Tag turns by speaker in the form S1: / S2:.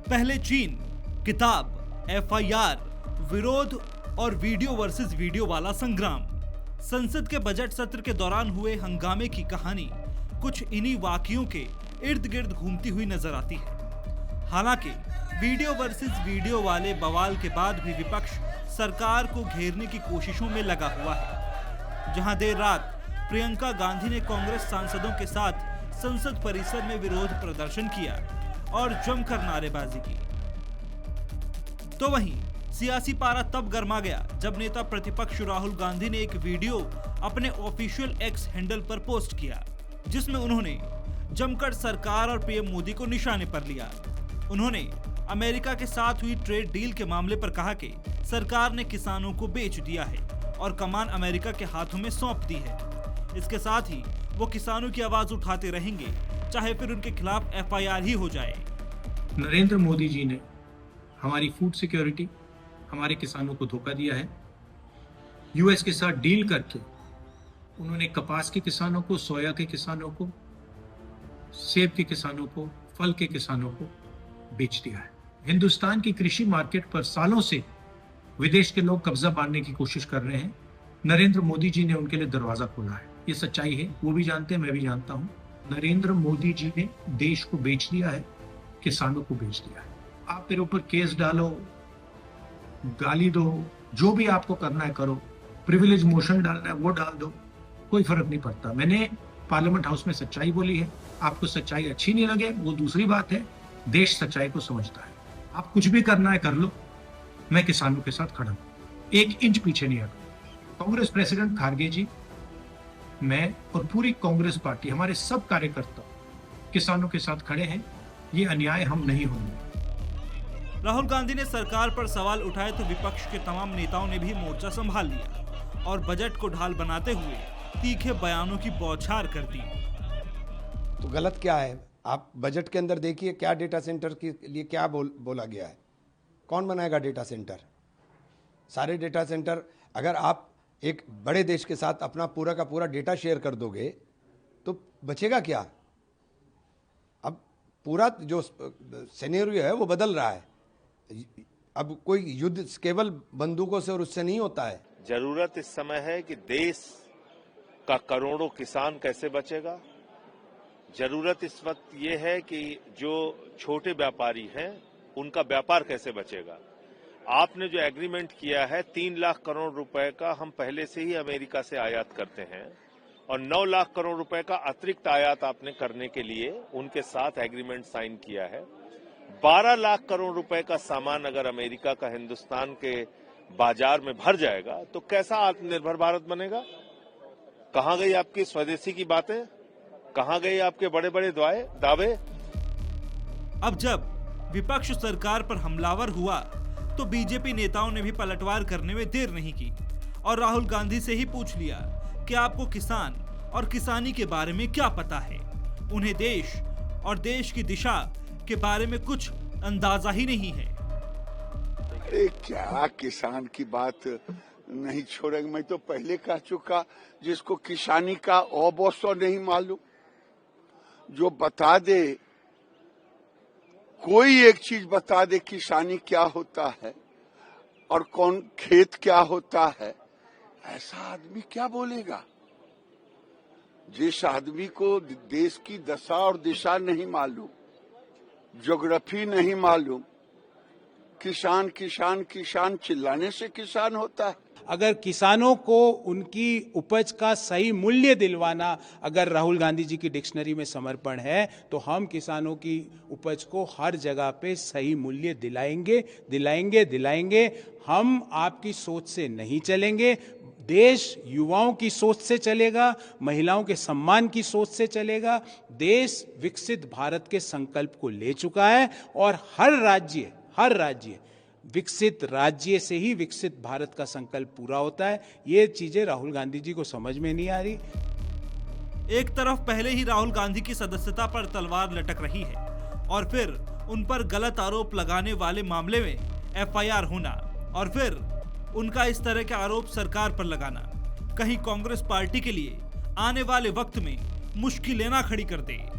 S1: पहले चीन, किताब, एफआईआर, विरोध और वीडियो वर्सेस वीडियो वाला संग्राम। संसद के बजट सत्र के दौरान हुए हंगामे की कहानी कुछ इन्हीं वाकयों के इर्द गिर्द घूमती हुई नजर आती है। हालांकि वीडियो वर्सेस वीडियो वाले बवाल के बाद भी विपक्ष सरकार को घेरने की कोशिशों में लगा हुआ है। जहां देर रात प्रियंका गांधी ने कांग्रेस सांसदों के साथ संसद परिसर में विरोध प्रदर्शन किया और जमकर नारेबाजी की, तो वहीं सियासी पारा तब गर्मा गया जब नेता प्रतिपक्ष राहुल गांधी ने एक वीडियो अपने ऑफिशियल एक्स हैंडल पर पोस्ट किया, जिसमें उन्होंने जमकर सरकार और पीएम मोदी को निशाने पर लिया। उन्होंने अमेरिका के साथ हुई ट्रेड डील के मामले पर कहा कि सरकार ने किसानों को बेच दिया है और कमान अमेरिका के हाथों में सौंप दी है। इसके साथ ही वो किसानों की आवाज उठाते रहेंगे, चाहे फिर उनके खिलाफ एफआईआर ही हो जाए।
S2: नरेंद्र मोदी जी ने हमारी फूड सिक्योरिटी, हमारे किसानों को धोखा दिया है। यूएस के साथ डील करके उन्होंने कपास के किसानों को, सोया के किसानों को, सेब के किसानों को, फल के किसानों को बेच दिया है। हिंदुस्तान की कृषि मार्केट पर सालों से विदेश के लोग कब्जा मारने की कोशिश कर रहे हैं। नरेंद्र मोदी जी ने उनके लिए दरवाजा खोला है। ये सच्चाई है, वो भी जानते हैं, मैं भी जानता हूं। नरेंद्र मोदी जी ने देश को बेच दिया है, किसानों को बेच दिया है। आप मेरे ऊपर केस डालो, गाली दो, जो भी आपको करना है करो, प्रिविलेज मोशन डालना है वो डाल दो, कोई फर्क नहीं पड़ता। मैंने पार्लियामेंट हाउस में सच्चाई बोली है। आपको सच्चाई अच्छी नहीं लगे वो दूसरी बात है। देश सच्चाई को समझता है। आप कुछ भी करना है कर लो, मैं किसानों के साथ खड़ा हूं, 1 इंच पीछे नहीं हटूंगा। कांग्रेस प्रेसिडेंट खारगे जी, मैं और पूरी कांग्रेस पार्टी, हमारे सब कार्यकर्ता किसानों के साथ खड़े हैं। ये अन्याय हम नहीं होंगे।
S1: राहुल गांधी ने सरकार पर सवाल उठाए तो विपक्ष के तमाम नेताओं ने भी मोर्चा संभाल लिया और बजट को ढाल बनाते हुए तीखे बयानों की बौछार कर दी।
S3: तो गलत क्या है? आप बजट के अंदर देखिए क्या डेटा सेंटर के लिए क्या बोला गया है। कौन बनाएगा डेटा सेंटर? सारे डेटा सेंटर, अगर आप एक बड़े देश के साथ अपना पूरा का पूरा डेटा शेयर कर दोगे तो बचेगा क्या? अब पूरा जो सिनेरियो है वो बदल रहा है। अब कोई युद्ध केवल बंदूकों से और उससे नहीं होता है।
S4: जरूरत इस समय है कि देश का करोड़ों किसान कैसे बचेगा। जरूरत इस वक्त ये है कि जो छोटे व्यापारी हैं उनका व्यापार कैसे बचेगा। आपने जो एग्रीमेंट किया है 3 लाख करोड़ रुपए का, हम पहले से ही अमेरिका से आयात करते हैं और 9 लाख करोड़ रुपए का अतिरिक्त आयात आपने करने के लिए उनके साथ एग्रीमेंट साइन किया है। 12 लाख करोड़ रुपए का सामान अगर अमेरिका का हिंदुस्तान के बाजार में भर जाएगा तो कैसा आत्मनिर्भर भारत बनेगा? कहां गई आपकी स्वदेशी की बातें? कहां गए आपके बड़े बड़े दावे?
S1: अब जब विपक्ष सरकार पर हमलावर हुआ तो बीजेपी नेताओं ने भी पलटवार करने में देर नहीं की और राहुल गांधी से ही पूछ लिया कि आपको किसान और किसानी के बारे में क्या पता है। उन्हें देश और देश की दिशा के बारे में कुछ अंदाजा ही नहीं है।
S5: अरे क्या किसान की बात नहीं छोड़ेंगे। मैं तो पहले कह चुका, जिसको किसानी का औबोसो नहीं मालूम, जो बता दे, कोई एक चीज बता दे किसानी क्या होता है और कौन खेत क्या होता है, ऐसा आदमी क्या बोलेगा? जिस आदमी को देश की दशा और दिशा नहीं मालूम, ज्योग्राफी नहीं मालूम, किसान किसान किसान चिल्लाने से किसान होता है।
S6: अगर किसानों को उनकी उपज का सही मूल्य दिलवाना अगर राहुल गांधी जी की डिक्शनरी में समर्पण है तो हम किसानों की उपज को हर जगह पे सही मूल्य दिलाएंगे। हम आपकी सोच से नहीं चलेंगे। देश युवाओं की सोच से चलेगा, महिलाओं के सम्मान की सोच से चलेगा। देश विकसित भारत के संकल्प को ले चुका है और हर राज्य विकसित राज्य से ही विकसित भारत का संकल्प पूरा होता है। ये चीजें राहुल गांधी जी को समझ में नहीं आ रही।
S1: एक तरफ पहले ही राहुल गांधी की सदस्यता पर तलवार लटक रही है और फिर उन पर गलत आरोप लगाने वाले मामले में एफआईआर होना और फिर उनका इस तरह के आरोप सरकार पर लगाना कहीं कांग्रेस पार्टी के लिए आने वाले वक्त में मुश्किलें ना खड़ी कर दे।